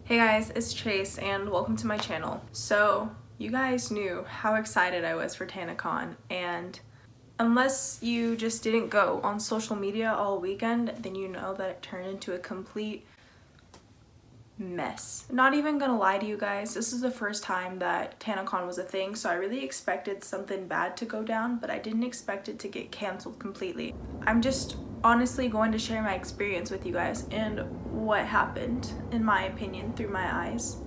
Hey guys, it's Chase and welcome to my channel. So you guys knew how excited I was for Tanacon, and unless you just didn't go on social media all weekend, then you know that it turned into a complete mess. Not even gonna lie to you guys, this is the first time that Tanacon was a thing, so I really expected something bad to go down, but I didn't expect it to get canceled completely. I'm just honestly going to share my experience with you guys and what happened, in my opinion, through my eyes.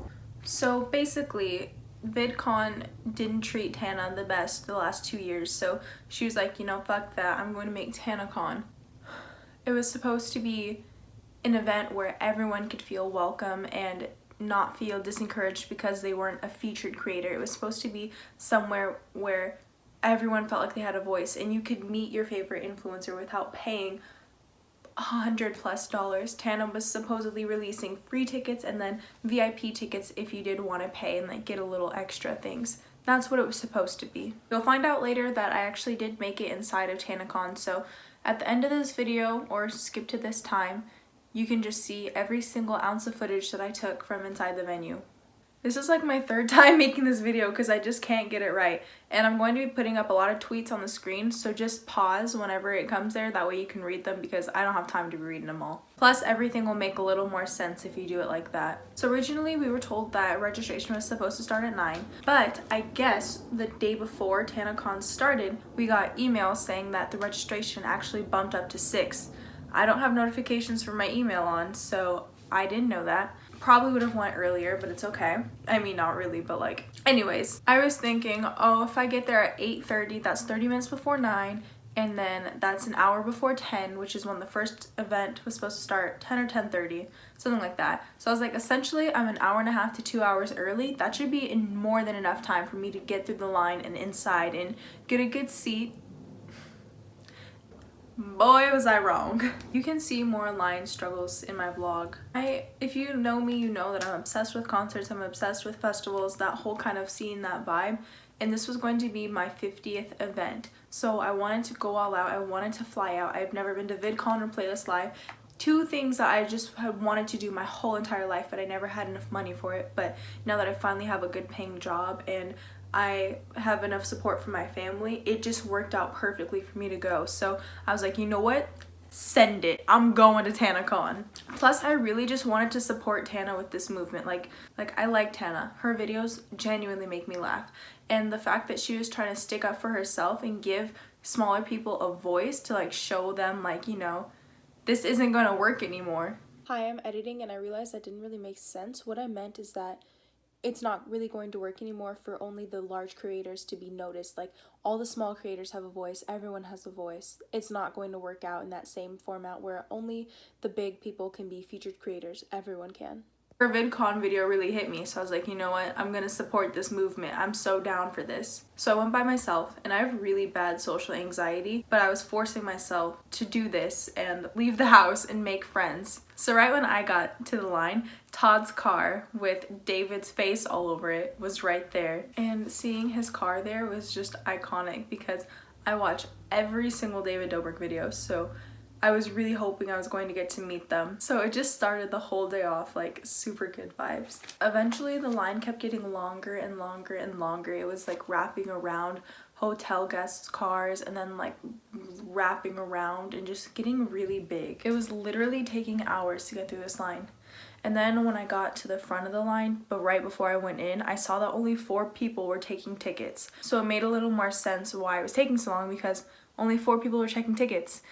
So basically, VidCon didn't treat Tana the best the last 2 years, so she was like, you know, fuck that, I'm going to make Tanacon. It was supposed to be an event where everyone could feel welcome and not feel disencouraged because they weren't a featured creator. It was supposed to be somewhere where everyone felt like they had a voice and you could meet your favorite influencer without paying $100+. Tana was supposedly releasing free tickets and then VIP tickets if you did want to pay and like get a little extra things. That's what it was supposed to be. You'll find out later that I actually did make it inside of Tanacon, so at the end of this video, or skip to this time, you can just see every single ounce of footage that I took from inside the venue. This is like my third time making this video because I just can't get it right. And I'm going to be putting up a lot of tweets on the screen, so just pause whenever it comes there. That way you can read them because I don't have time to be reading them all. Plus, everything will make a little more sense if you do it like that. So originally we were told that registration was supposed to start at 9, but I guess the day before Tanacon started, we got emails saying that the registration actually bumped up to 6. I don't have notifications for my email on, so I didn't know that. Probably would have went earlier, but it's okay. I mean, not really, but like, anyways, I was thinking, oh, if I get there at 8:30, that's 30 minutes before 9, and then that's an hour before 10, which is when the first event was supposed to start, 10 or 10:30, something like that. So I was like, essentially, I'm an hour and a half to 2 hours early. That should be in more than enough time for me to get through the line and inside and get a good seat. Boy, was I wrong. You can see more line struggles in my vlog. If you know me, you know that I'm obsessed with concerts, I'm obsessed with festivals, that whole kind of scene, that vibe. And this was going to be my 50th event. So I wanted to go all out, I wanted to fly out. I've never been to VidCon or Playlist Live. Two things that I just had wanted to do my whole entire life, but I never had enough money for it. But now that I finally have a good paying job and I have enough support from my family, it just worked out perfectly for me to go. So I was like, you know what? Send it. I'm going to Tanacon. Plus, I really just wanted to support Tana with this movement. Like I like Tana. Her videos genuinely make me laugh. And the fact that she was trying to stick up for herself and give smaller people a voice to like show them like, you know, this isn't gonna work anymore. Hi, I'm editing and I realized that didn't really make sense. What I meant is that it's not really going to work anymore for only the large creators to be noticed. Like, all the small creators have a voice, everyone has a voice. It's not going to work out in that same format where only the big people can be featured creators. Everyone can. Her VidCon video really hit me, so I was like, you know what, I'm gonna support this movement. I'm so down for this. So I went by myself, and I have really bad social anxiety, but I was forcing myself to do this and leave the house and make friends. So right when I got to the line, Todd's car with David's face all over it was right there. And seeing his car there was just iconic because I watch every single David Dobrik video, so I was really hoping I was going to get to meet them. So it just started the whole day off like super good vibes. Eventually the line kept getting longer and longer and longer. It was like wrapping around hotel guests' cars and then like wrapping around and just getting really big. It was literally taking hours to get through this line. And then when I got to the front of the line, but right before I went in, I saw that only 4 people were taking tickets. So it made a little more sense why it was taking so long, because only 4 people were checking tickets.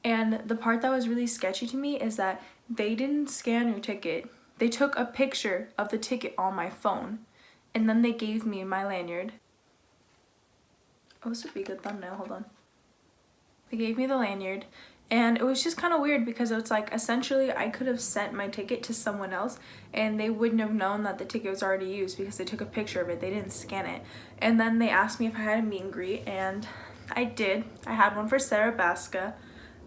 And the part that was really sketchy to me is that they didn't scan your ticket. They took a picture of the ticket on my phone, and then they gave me my lanyard. Oh, this would be a good thumbnail, hold on. They gave me the lanyard, and it was just kind of weird because it's like, essentially I could have sent my ticket to someone else and they wouldn't have known that the ticket was already used because they took a picture of it, they didn't scan it. And then they asked me if I had a meet and greet, and I did. I had one for Sarah Baska,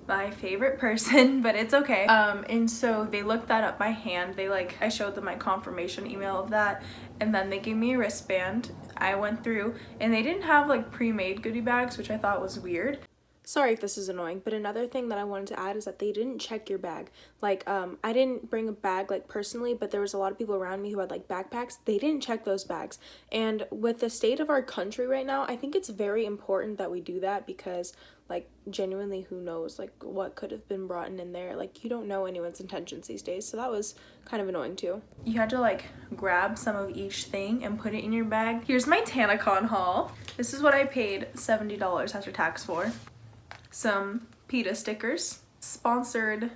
my favorite person, but it's okay. And so they looked that up by hand. I showed them my confirmation email of that, and then they gave me a wristband. I went through, and they didn't have like pre-made goodie bags, which I thought was weird. Sorry if this is annoying, but another thing that I wanted to add is that they didn't check your bag. Like, I didn't bring a bag, like, personally, but there was a lot of people around me who had, like, backpacks. They didn't check those bags. And with the state of our country right now, I think it's very important that we do that because, like, genuinely, who knows, like, what could have been brought in there. Like, you don't know anyone's intentions these days, so that was kind of annoying, too. You had to, like, grab some of each thing and put it in your bag. Here's my Tanacon haul. This is what I paid $70 after tax for. Some PETA stickers. Sponsored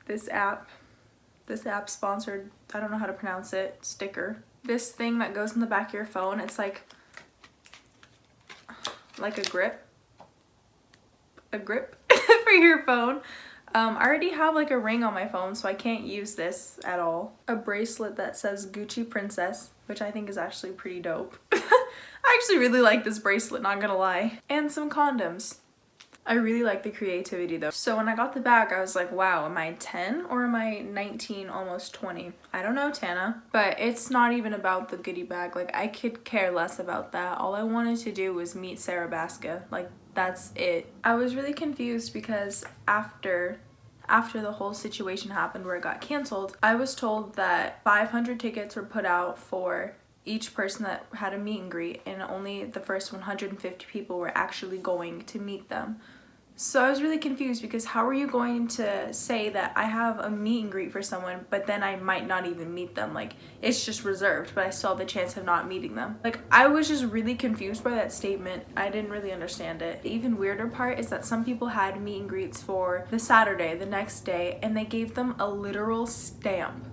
this app. This app sponsored, I don't know how to pronounce it, sticker. This thing that goes in the back of your phone, it's like a grip. A grip for your phone. I already have like a ring on my phone, so I can't use this at all. A bracelet that says Gucci Princess, which I think is actually pretty dope. I actually really like this bracelet, not gonna lie. And some condoms. I really like the creativity though. So when I got the bag, I was like, wow, am I 10 or am I 19, almost 20? I don't know, Tana. But it's not even about the goodie bag. Like, I could care less about that. All I wanted to do was meet Sarah Baska. Like, that's it. I was really confused because after the whole situation happened where it got canceled, I was told that 500 tickets were put out for each person that had a meet and greet, and only the first 150 people were actually going to meet them. So I was really confused because how are you going to say that I have a meet and greet for someone, but then I might not even meet them? Like, it's just reserved, but I still have the chance of not meeting them. Like, I was just really confused by that statement. I didn't really understand it. The even weirder part is that some people had meet and greets for the Saturday, the next day, and they gave them a literal stamp.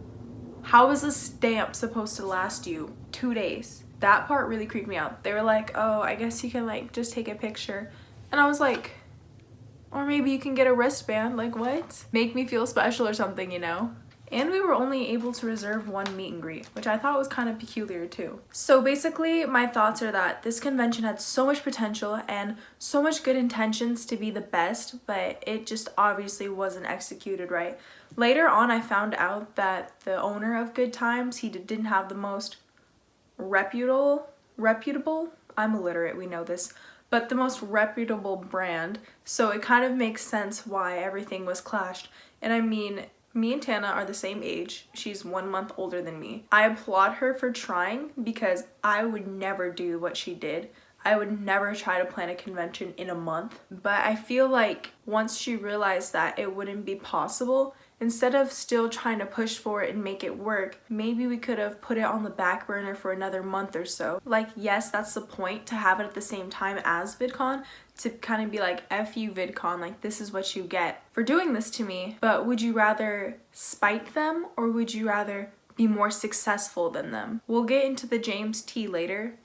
How is a stamp supposed to last you 2 days? That part really creeped me out. They were like, oh, I guess you can like just take a picture. And I was like, or maybe you can get a wristband, like what? Make me feel special or something, you know? And we were only able to reserve one meet and greet, which I thought was kind of peculiar too. So basically, my thoughts are that this convention had so much potential and so much good intentions to be the best, but it just obviously wasn't executed right. Later on, I found out that the owner of Good Times, he didn't have the most reputable, I'm illiterate, we know this, but the most reputable brand, so it kind of makes sense why everything was clashed. And I mean, me and Tana are the same age. She's 1 month older than me. I applaud her for trying because I would never do what she did. I would never try to plan a convention in a month. But I feel like once she realized that it wouldn't be possible, instead of still trying to push for it and make it work, maybe we could have put it on the back burner for another month or so. Like, yes, that's the point, to have it at the same time as VidCon, to kind of be like, F you VidCon, like this is what you get for doing this to me. But would you rather spite them or would you rather be more successful than them? We'll get into the James T later,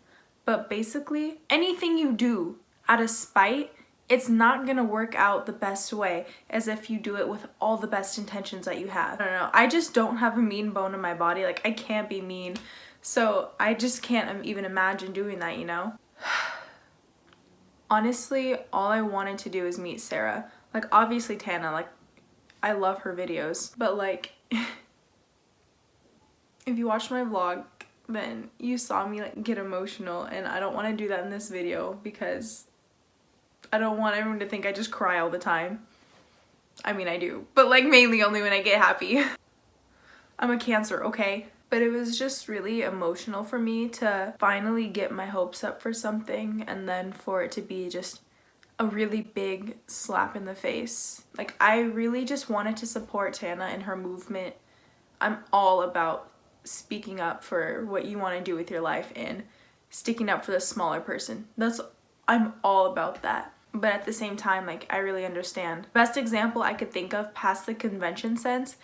but basically anything you do out of spite, it's not gonna work out the best way as if you do it with all the best intentions that you have. I don't know, I just don't have a mean bone in my body. Like, I can't be mean, so I just can't even imagine doing that, you know? Honestly, all I wanted to do is meet Sarah. Like, obviously Tana, like, I love her videos, but like, if you watched my vlog, then you saw me like get emotional, and I don't want to do that in this video because I don't want everyone to think I just cry all the time. I mean, I do, but like mainly only when I get happy. I'm a Cancer, okay? But it was just really emotional for me to finally get my hopes up for something and then for it to be just a really big slap in the face. Like, I really just wanted to support Tana and her movement. I'm all about speaking up for what you want to do with your life and sticking up for the smaller person. I'm all about that. But at the same time, like, I really understand. Best example I could think of past the convention sense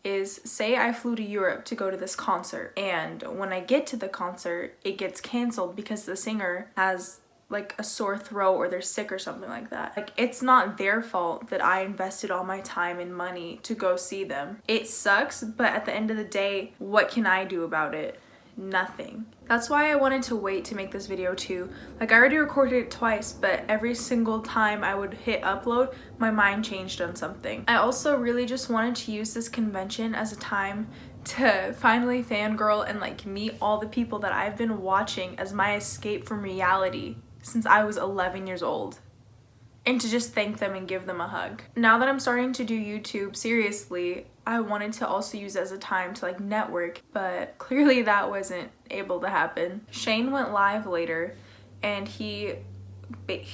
is, say I flew to Europe to go to this concert, and when I get to the concert, it gets canceled because the singer has like a sore throat or they're sick or something like that. Like, it's not their fault that I invested all my time and money to go see them. It sucks, but at the end of the day, what can I do about it? Nothing. That's why I wanted to wait to make this video too. Like, I already recorded it twice, but every single time I would hit upload, my mind changed on something. I also really just wanted to use this convention as a time to finally fangirl and like meet all the people that I've been watching as my escape from reality since I was 11 years old. and to just thank them and give them a hug. Now that I'm starting to do YouTube seriously, I wanted to also use it as a time to like network, but clearly that wasn't able to happen. Shane went live later and he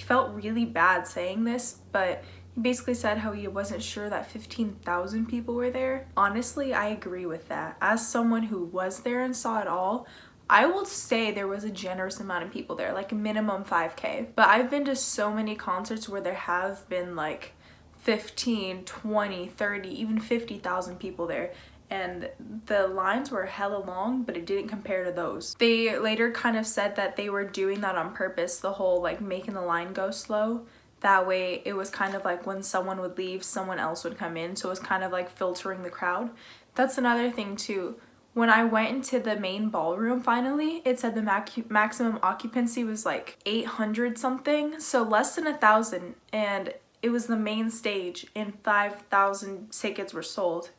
felt really bad saying this, but he basically said how he wasn't sure that 15,000 people were there. Honestly, I agree with that. As someone who was there and saw it all, I will say there was a generous amount of people there, like a minimum 5K. But I've been to so many concerts where there have been like 15, 20, 30, even 50,000 people there. And the lines were hella long, but it didn't compare to those. They later kind of said that they were doing that on purpose, the whole like making the line go slow. That way it was kind of like when someone would leave, someone else would come in. So it was kind of like filtering the crowd. That's another thing too. When I went into the main ballroom finally, it said the maximum occupancy was like 800 something. So less than 1,000, and it was the main stage and 5,000 tickets were sold.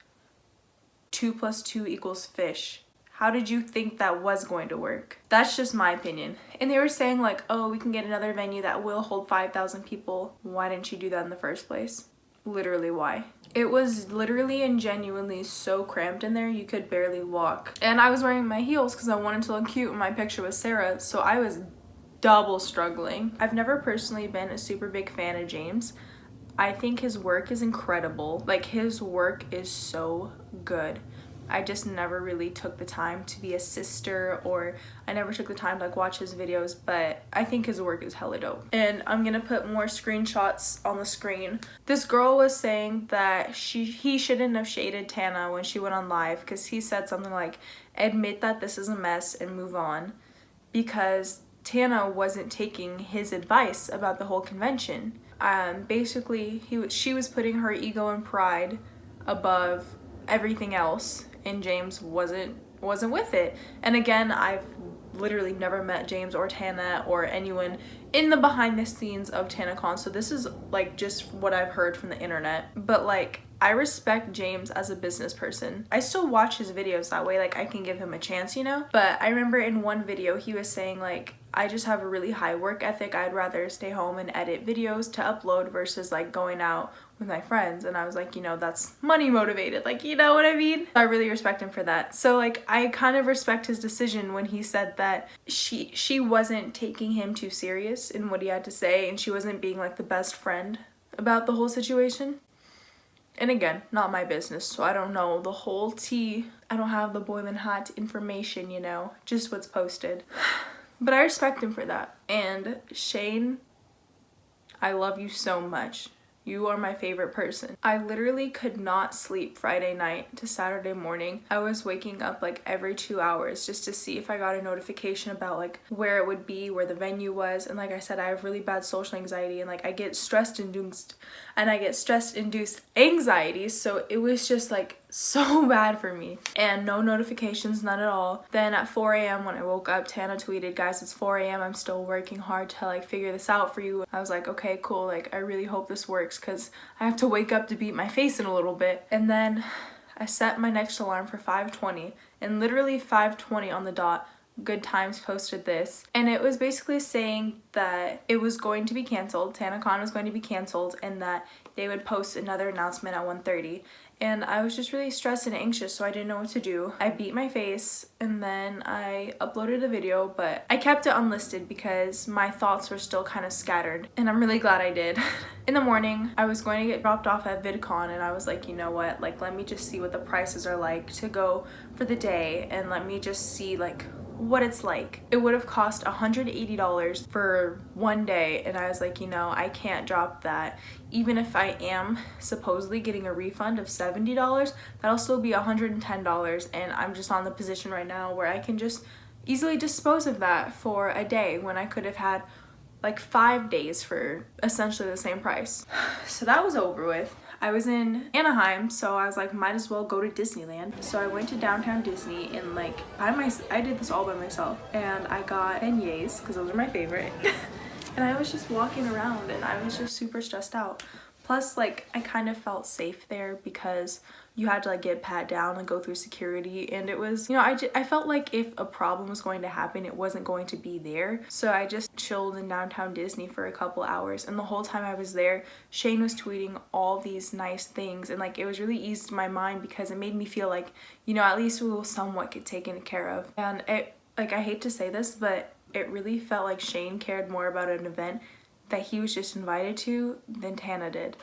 2 + 2 = fish. How did you think that was going to work? That's just my opinion. And they were saying like, oh, we can get another venue that will hold 5,000 people. Why didn't you do that in the first place? Literally, why? It was literally and genuinely so cramped in there you could barely walk. And I was wearing my heels because I wanted to look cute in my picture with Sarah, so I was double struggling. I've never personally been a super big fan of James. I think his work is incredible. Like, his work is so good. I just never really took the time to be a sister, or I never took the time to like watch his videos, but I think his work is hella dope. And I'm gonna put more screenshots on the screen. This girl was saying that he shouldn't have shaded Tana when she went on live, because he said something like, admit that this is a mess and move on, because Tana wasn't taking his advice about the whole convention. Basically she was putting her ego and pride above everything else, and James wasn't with it. And again, I've literally never met James or Tana or anyone in the behind the scenes of Tanacon, so this is like just what I've heard from the internet. But like, I respect James as a business person. I still watch his videos that way, like I can give him a chance, you know? But I remember in one video he was saying like, I just have a really high work ethic. I'd rather stay home and edit videos to upload versus like going out with my friends. And I was like, you know, that's money motivated, like, you know what I mean? I really respect him for that. So like, I kind of respect his decision when he said that she wasn't taking him too serious in what he had to say, and she wasn't being like the best friend about the whole situation. And again, not my business, so I don't know the whole tea. I don't have the boiling hot information, you know, just what's posted. But I respect him for that. And Shane, I love you so much. You are my favorite person. I literally could not sleep Friday night to Saturday morning. I was waking up like every 2 hours just to see if I got a notification about like where it would be, where the venue was. And like I said, I have really bad social anxiety, and like I get stress induced anxiety. So it was just like so bad for me. And no notifications, none at all. Then at 4 a.m. when I woke up, Tana tweeted, guys, it's 4 a.m. I'm still working hard to like figure this out for you. I was like, okay, cool. Like, I really hope this works, because I have to wake up to beat my face in a little bit. And then I set my next alarm for 5:20, and literally 5:20 on the dot, Good Times posted this, and it was basically saying that it was going to be canceled. Tanacon was going to be canceled, and that they would post another announcement at 1:30. And I was just really stressed and anxious, so I didn't know what to do. I beat my face, and then I uploaded a video, but I kept it unlisted because my thoughts were still kind of scattered, and I'm really glad I did. In the morning, I was going to get dropped off at VidCon, and I was like, you know what, like, let me just see what the prices are like to go for the day, and let me just see like what it's like. It would have cost $180 for one day, and I was like, you know, I can't drop that. Even if I am supposedly getting a refund of $70, that'll still be $110, and I'm just on the position right now where I can just easily dispose of that for a day when I could have had like 5 days for essentially the same price. So that was over with. I was in Anaheim, so I was like, might as well go to Disneyland. So I went to downtown Disney, and like I did this all by myself, and I got beignets because those are my favorite. And I was just walking around, and I was just super stressed out. Plus, like, I kind of felt safe there because you had to like get pat down and go through security, and it was, you know, I felt like if a problem was going to happen, it wasn't going to be there. So I just chilled in downtown Disney for a couple hours, and the whole time I was there, Shane was tweeting all these nice things, and like it was really eased my mind because it made me feel like, you know, at least we will somewhat get taken care of. And it, like, I hate to say this, but it really felt like Shane cared more about an event that he was just invited to than Tana did.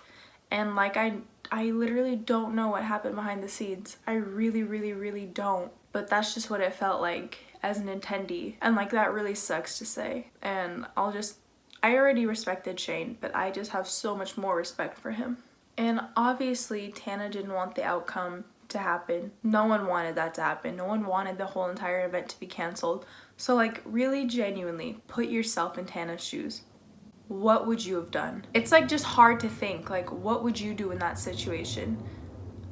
And like I literally don't know what happened behind the scenes. I really don't. But that's just what it felt like as an attendee. And like that really sucks to say. And I already respected Shane, but I just have so much more respect for him. And obviously Tana didn't want the outcome to happen. No one wanted that to happen. No one wanted the whole entire event to be canceled. So like really genuinely put yourself in Tana's shoes. What would you have done? It's like just hard to think, like what would you do in that situation?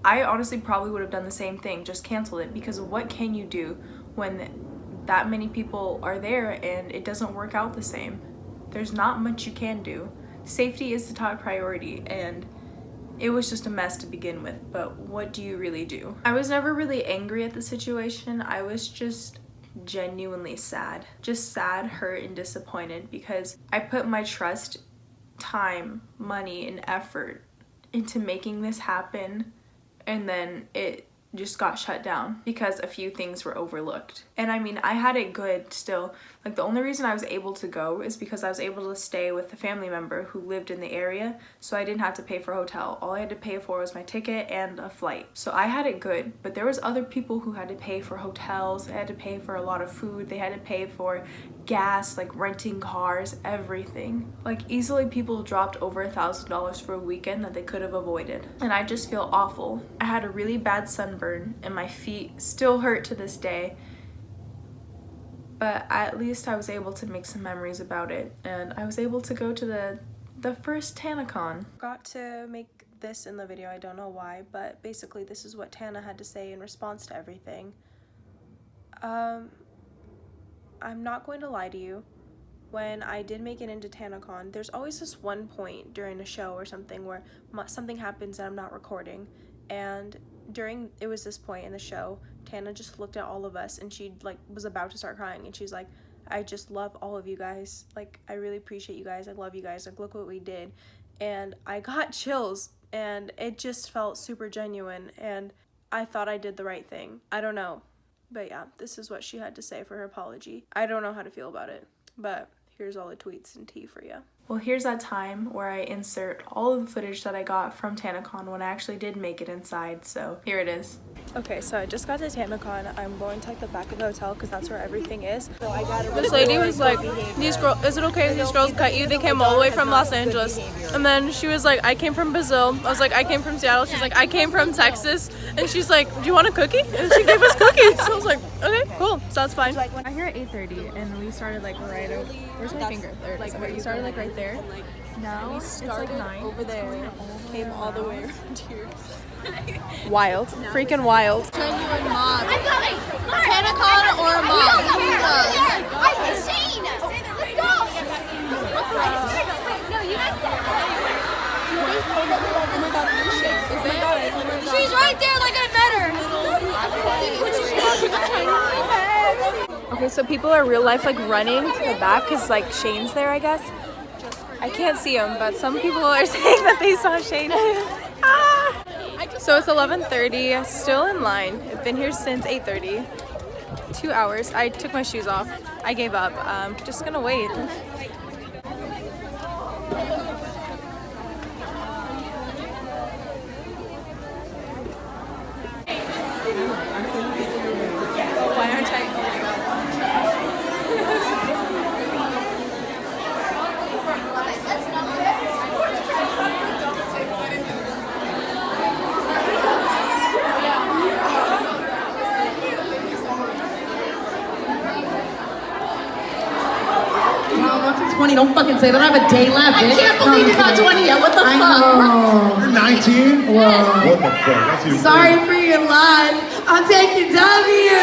I honestly probably would have done the same thing, just canceled it, because what can you do when that many people are there and it doesn't work out the same? There's not much you can do. Safety is the top priority, and it was just a mess to begin with, but what do you really do? I was never really angry at the situation. I was just genuinely sad. Just sad, hurt, and disappointed because I put my trust, time, money, and effort into making this happen, and then it just got shut down because a few things were overlooked. And I mean, I had it good still. Like the only reason I was able to go is because I was able to stay with a family member who lived in the area, so I didn't have to pay for a hotel. All I had to pay for was my ticket and a flight. So I had it good, but there was other people who had to pay for hotels, they had to pay for a lot of food, they had to pay for gas, like renting cars, everything. Like easily people dropped over $1,000 for a weekend that they could have avoided. And I just feel awful. I had a really bad sunburn and my feet still hurt to this day. But at least I was able to make some memories about it, and I was able to go to the first Tanacon. Got to make this in the video, I don't know why, but basically this is what Tana had to say in response to everything. I'm not going to lie to you. When I did make it into Tanacon, there's always this one point during a show or something where something happens and I'm not recording, and it was this point in the show, Tana just looked at all of us and she like was about to start crying, and she's like, I just love all of you guys, like I really appreciate you guys, I love you guys, like look what we did. And I got chills, and it just felt super genuine, and I thought I did the right thing. I don't know, but yeah, this is what she had to say for her apology. I don't know how to feel about it, but here's all the tweets and tea for you. Well, here's that time where I insert all of the footage that I got from Tanacon when I actually did make it inside, so here it is. Okay, so I just got to Tanacon. I'm going to like the back of the hotel because that's where everything is. So I got this lady was like, "These girls, is it okay if these girls cut you? They came all the way from Los Angeles." And then she was like, "I came from Brazil." I was like, "I came from Seattle." She's like, "I came from Texas." And she's like, "Do you want a cookie?" And she gave us cookies. So I was like, "Okay, cool, so that's fine." I here at 8:30, and we started like right over. Where's my finger? There it is. Okay, we started like right there. Now we started it's like 9. Over there. Came all the way around here. Wild, freaking wild. Genuine mob. I'm coming. Tanacon or a mob? Who knows? I'm insane. Let's go. No, you guys. Oh my god, is it? She's right there, like I met her. Okay, so people are real life like running to the back because like Shane's there, I guess. I can't see him, but some people are saying that they saw Shane. Ah! So it's 11:30, still in line. I've been here since 8:30. 2 hours. I took my shoes off. I gave up. Just gonna wait. Why aren't I? Don't fucking say that. I have a day left. I can't believe you're not 20 yet. What the fuck? You're 19? Whoa. What the fuck? That's even Sorry for your lies. I'm taking W.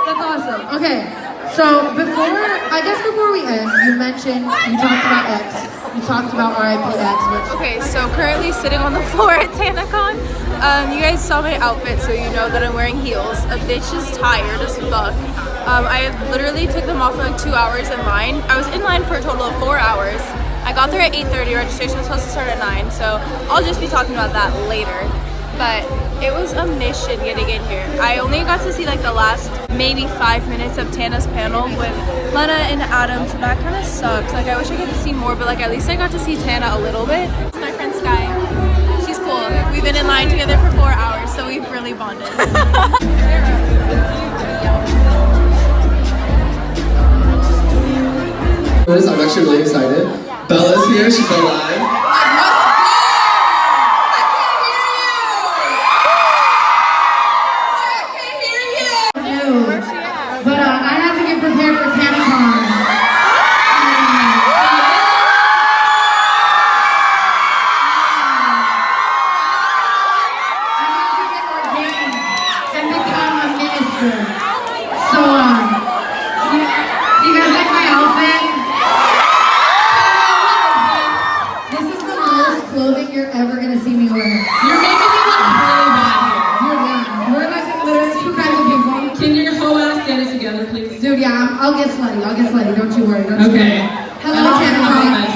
That's awesome. Okay. So before we end, you talked about X. You talked about RIP X, which... Okay, so currently sitting on the floor at Tanacon. You guys saw my outfit, so you know that I'm wearing heels. A bitch is tired as fuck. I literally took them off for like 2 hours in line. I was in line for a total of 4 hours. I got there at 8:30, registration was supposed to start at 9, so I'll just be talking about that later. But it was a mission getting in here. I only got to see like the last maybe 5 minutes of Tana's panel with Lena and Adam, so that kind of sucks. Like I wish I could see more, but like at least I got to see Tana a little bit. It's my friend Sky. She's cool. We've been in line together for 4 hours, so we've really bonded. I'm actually really excited. Bella's here, she's alive. But I had to get prepared for Tanacon. I had to get ordained and become a minister. So, you guys like my outfit? This is the most clothing you're ever gonna see me wear. You're making me look really bad here. We're like literally two kinds of people. Can your whole ass get it together, please? Dude, yeah, I'll get slutty. I'll get slutty. Don't you worry. Don't you Okay. worry. Hello, Tanacon.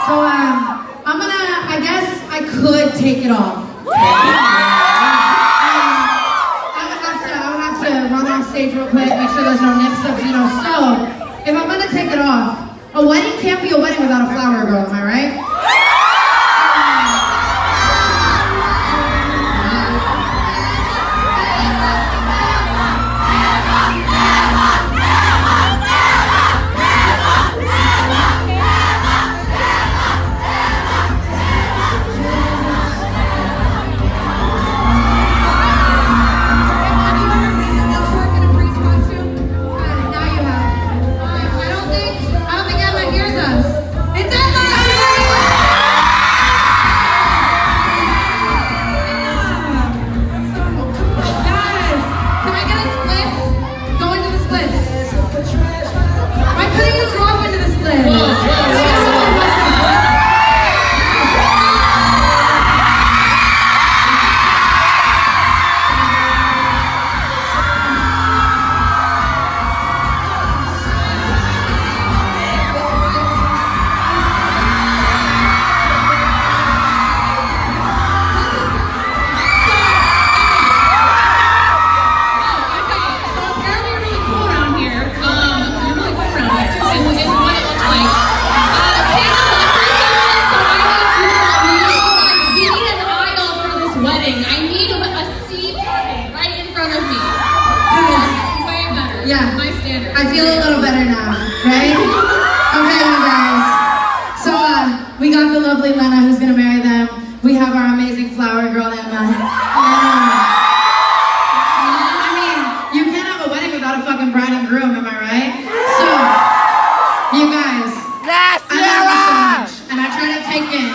So, I guess I could take it off. I would have to run off stage real quick, make sure there's no nips up, So, if I'm gonna take it off, a wedding can't be a wedding without a flower girl, am I right? Yeah, I feel a little better now, right? Okay, you guys. So, we got the lovely Lena who's gonna marry them. We have our amazing flower girl, Emma. I mean, you can't have a wedding without a fucking bride and groom, am I right? So, you guys, I love you so much, and I try to take in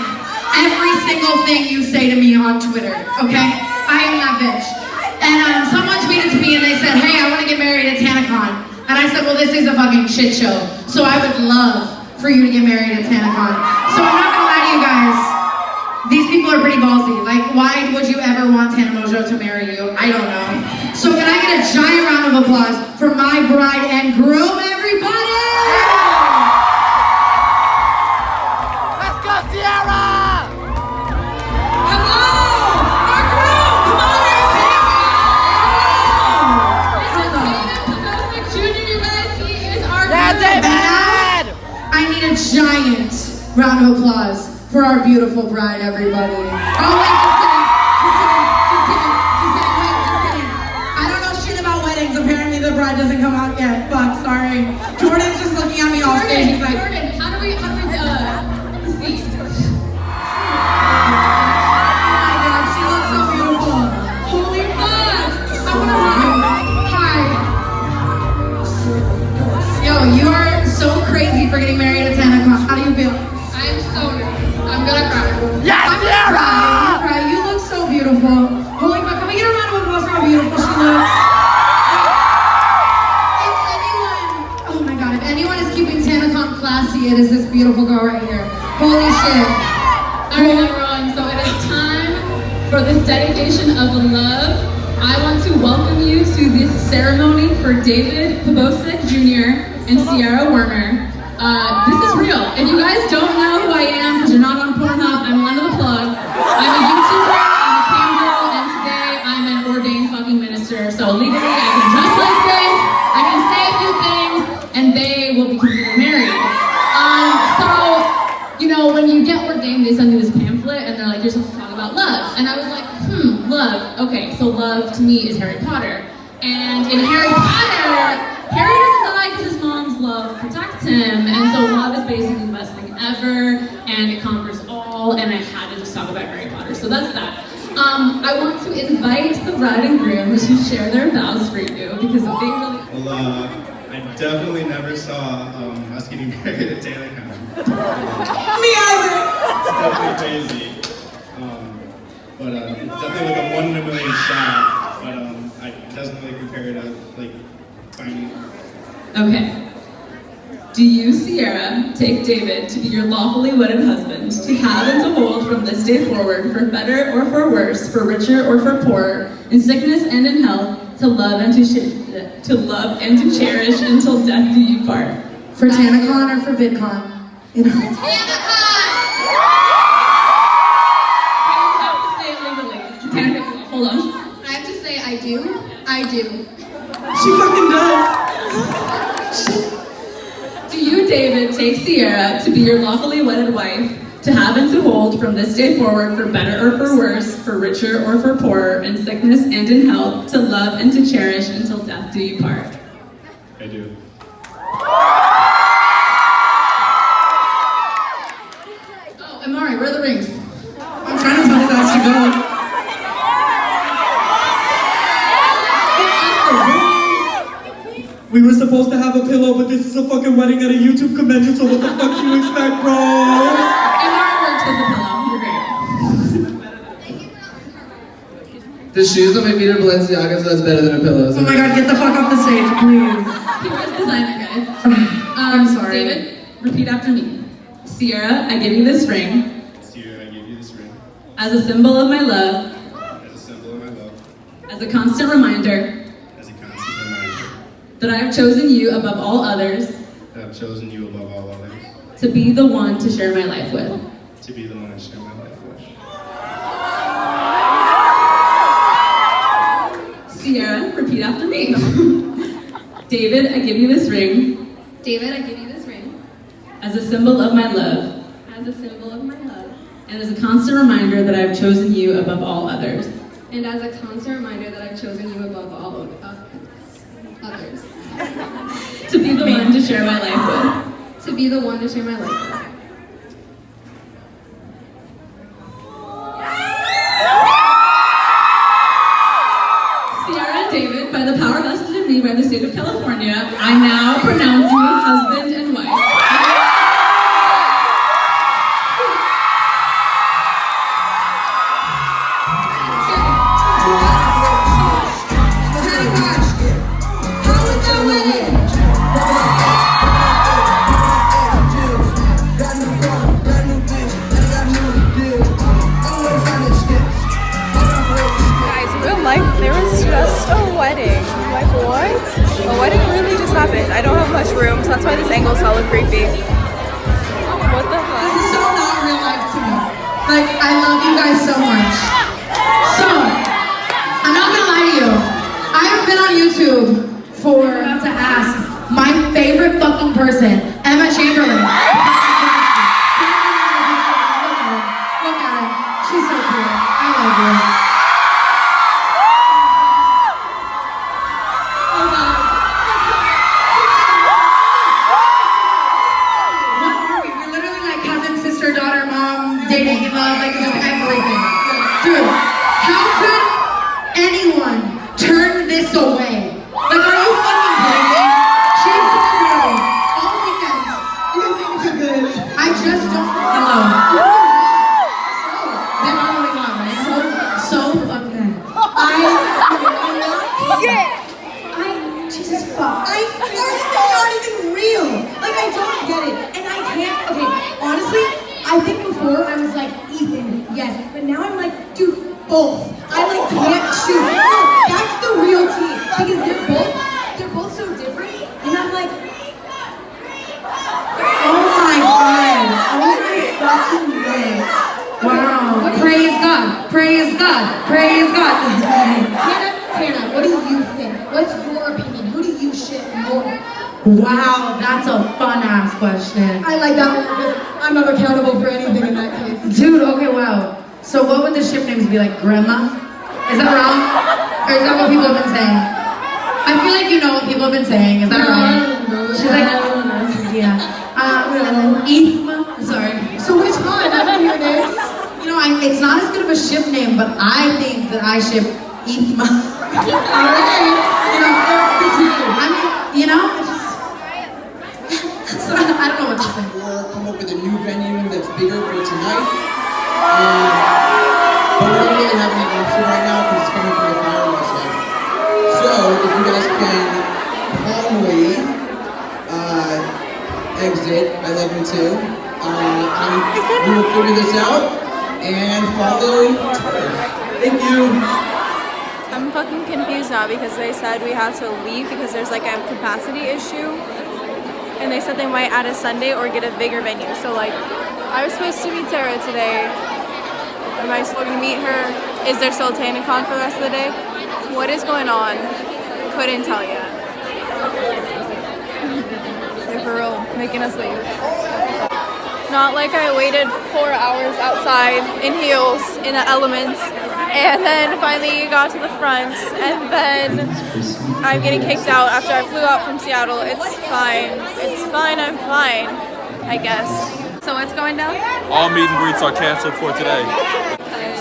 every single thing you say to me on Twitter, okay? I am that bitch. And someone tweeted to me and they said, hey, I want to get married at Tanacon. And I said, well, this is a fucking shit show. So I would love for you to get married at Tanacon. So I'm not going to lie to you guys. These people are pretty ballsy. Like, why would you ever want Tana Mojo to marry you? I don't know. So can I get a giant round of applause for my bride and groom, everybody? Let's go, Sierra! Hello! Our groom! Come on, I need a giant round of applause for our beautiful bride, everybody. Oh, wait, just kidding. I don't know shit about weddings. Apparently the bride doesn't come out yet. Fuck, sorry. Jordan's just looking at me off stage. He's like, Jordan, how do we see? oh my God, she looks so beautiful. Holy fuck. I want to run. Hi. Cry. You look so beautiful. Holy fuck, can we get a round of applause for how beautiful she looks? Oh my god, if anyone is keeping Tanacon classy, it is this beautiful girl right here. Holy shit. Alright everyone, so it is time for this dedication of love. I want to welcome you to this ceremony for David Pobosek Jr. and Sierra Werner. This is real. If you guys don't know who I am, because you're not on Pornhub, I'm Lena the Plug. I'm a YouTuber, I'm a cam girl, and today I'm an ordained fucking minister. So legally I can dress like this, I can say a few things, and they will be considered married. So, you know, when you get ordained, they send you this pamphlet, and they're like, you're supposed to talk about love. And I was like, love. Okay, so love to me is Harry Potter. And in Harry Potter, Harry doesn't die because his mom's love protects him. And so love is basically the best thing ever, and it conquers all, and I had to just talk about Harry Potter. So that's that. I want to invite the bride and groom to share their vows for you, because they really... Well, I definitely never saw us getting married at Tanacon. Me either! It's definitely crazy. But it's definitely like a 1 in a million shot. But it doesn't really compare to like finding. Okay. Do you, Sierra, take David to be your lawfully wedded husband, to have and to hold from this day forward, for better or for worse, for richer or for poorer, in sickness and in health, to love and to cherish until death do you part? For Tanacon or for VidCon? You know. Hold on. I have to say I do. I do. She fucking does. Do you, David, take Sierra to be your lawfully wedded wife, to have and to hold from this day forward, for better or for worse, for richer or for poorer, in sickness and in health, to love and to cherish until death do you part? I do. Oh, Amari, where are the rings? I'm trying to tell his ass to go. We were supposed to have a pillow, but this is a fucking wedding at a YouTube convention, so what the fuck do you expect, bro? Amari works as a pillow. You're great. The shoes on my feet are Balenciaga, so that's better than a pillow. Oh my god, get the fuck off the stage, please. He was designer, guys. I'm sorry. David, repeat after me. Sierra, I give you this ring Sierra, I give you this ring as a symbol of my love, as a symbol of my love, as a constant reminder as a constant reminder that I have chosen you above all others that I've chosen you above all others to be the one to share my life with. to be the one I share my life with. Sierra, repeat after me. David, I give you this ring David, I give you this ring as a symbol of my love as a symbol of my love and as a constant reminder that I have chosen you above all others. and as a constant reminder that I've chosen you above all others. To be the one to share my life with. To be the one to share my life with. Sierra and David, by the power vested in me by the state of California, I now pronounce you husband and wife. There was just a wedding. Like, what? A wedding really just happened. I don't have much room, so that's why this angle's hella creepy. What the fuck? This is so not real life to me. Like, I love you guys so much. So, I'm not gonna lie to you. I have been on YouTube for, about to ask, my favorite fucking person, Emma Chamberlain. Look at her. She's so cool. I love her. Dating in love, like just everything. Dude, how could anyone turn this away? Like, are you fucking kidding me? She's so good. All weekend. You think you're good? I just don't. Hello. They are yes. But now I'm like, dude, both. I like can't choose. No, that's the real tea. Because they're both so different. And I'm like, oh my god. Oh my fucking god. Wow. Praise God. Praise God. Praise God. Tana, what do you think? What's your opinion? Who do you ship more? Wow, that's a fun ass question. I like that one because I'm not accountable for anything in that case. Dude, okay, wow. So what would the ship names be, like Grandma? Is that wrong? Or is that what people have been saying? I feel like you know what people have been saying. Is that wrong? She's like, yeah. Ethma. Sorry. So which one? I don't hear this. You know, it's not as good of a ship name, but I think that I ship Ethma. Alright. You know, good to you. I mean, you know, so, I don't know what to say. Or come up with a new venue that's bigger for tonight. But we don't really have any option right now because it's coming from the fire website. So if you guys can calmly exit, I love you too. We will figure this out and follow Twitter. Thank you. I'm fucking confused now because they said we have to leave because there's like a capacity issue. And they said they might add a Sunday or get a bigger venue. So like, I was supposed to meet Sarah today. Am I still gonna meet her? Is there still Tanacon for the rest of the day? What is going on? Couldn't tell yet. They're for real, making us leave. Not like I waited 4 hours outside in heels in the elements and then finally got to the front and then I'm getting kicked out after I flew out from Seattle. It's fine. It's fine, I'm fine, I guess. So what's going down? All meet and greets are canceled for today.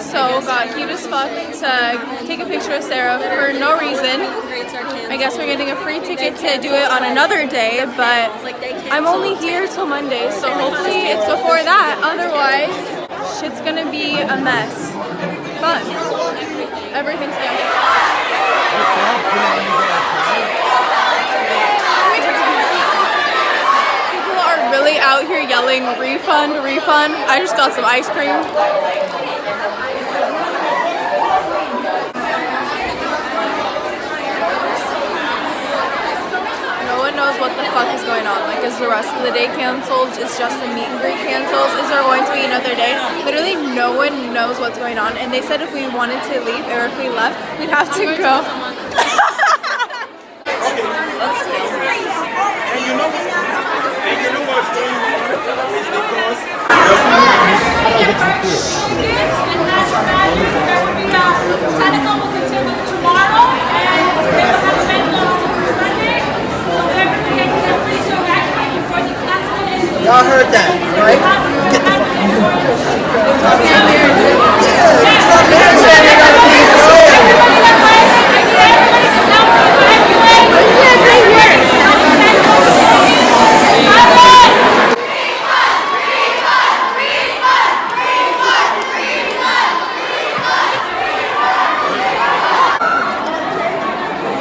So got cute as fuck to take a picture of Sarah for no reason. I guess we're getting a free ticket to do it on another day, but I'm only here till Monday, so hopefully it's before that. Otherwise, shit's gonna be a mess. Fun. Everything's gonna People are really out here yelling, refund, refund. I just got some ice cream. Knows what the fuck is going on. Like, is the rest of the day canceled? Is just the meet and greet canceled? Is there going to be another day? Literally no one knows what's going on, and they said if we wanted to leave or if we left, we'd have to go. Tanacon will continue tomorrow, and they will have a venue on Sunday. Y'all heard that, right? Get the fuck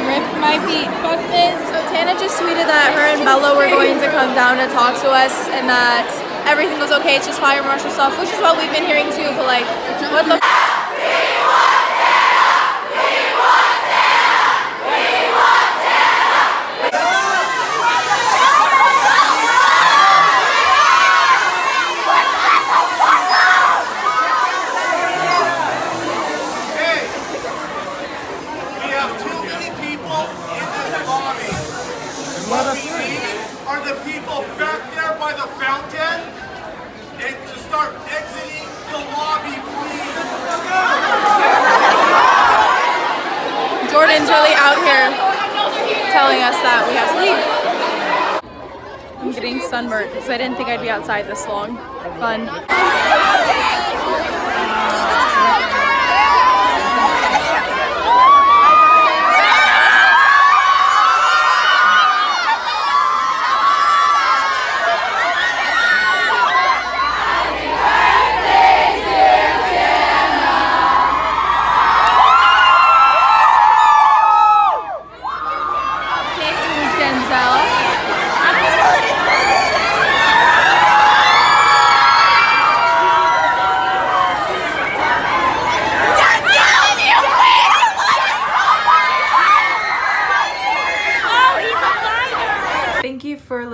Rip my feet. Fuck this. So Tana just tweeted that her and Bella were going to come down and talk to us and that everything was okay. It's just fire marshal stuff, which is what we've been hearing too, but like, what the are the people back there by the fountain and to start exiting the lobby, please. Jordan's really out here telling us that we have to leave. I'm getting sunburnt because I didn't think I'd be outside this long. Fun.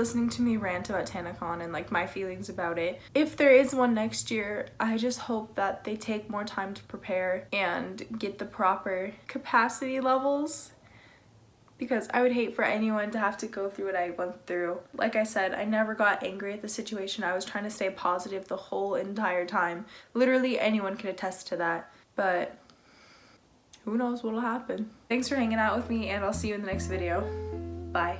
listening to me rant about Tanacon and like my feelings about it. If there is one next year, I just hope that they take more time to prepare and get the proper capacity levels, because I would hate for anyone to have to go through what I went through. Like I said, I never got angry at the situation. I was trying to stay positive the whole entire time. Literally anyone can attest to that, but who knows what'll happen. Thanks for hanging out with me, and I'll see you in the next video. Bye.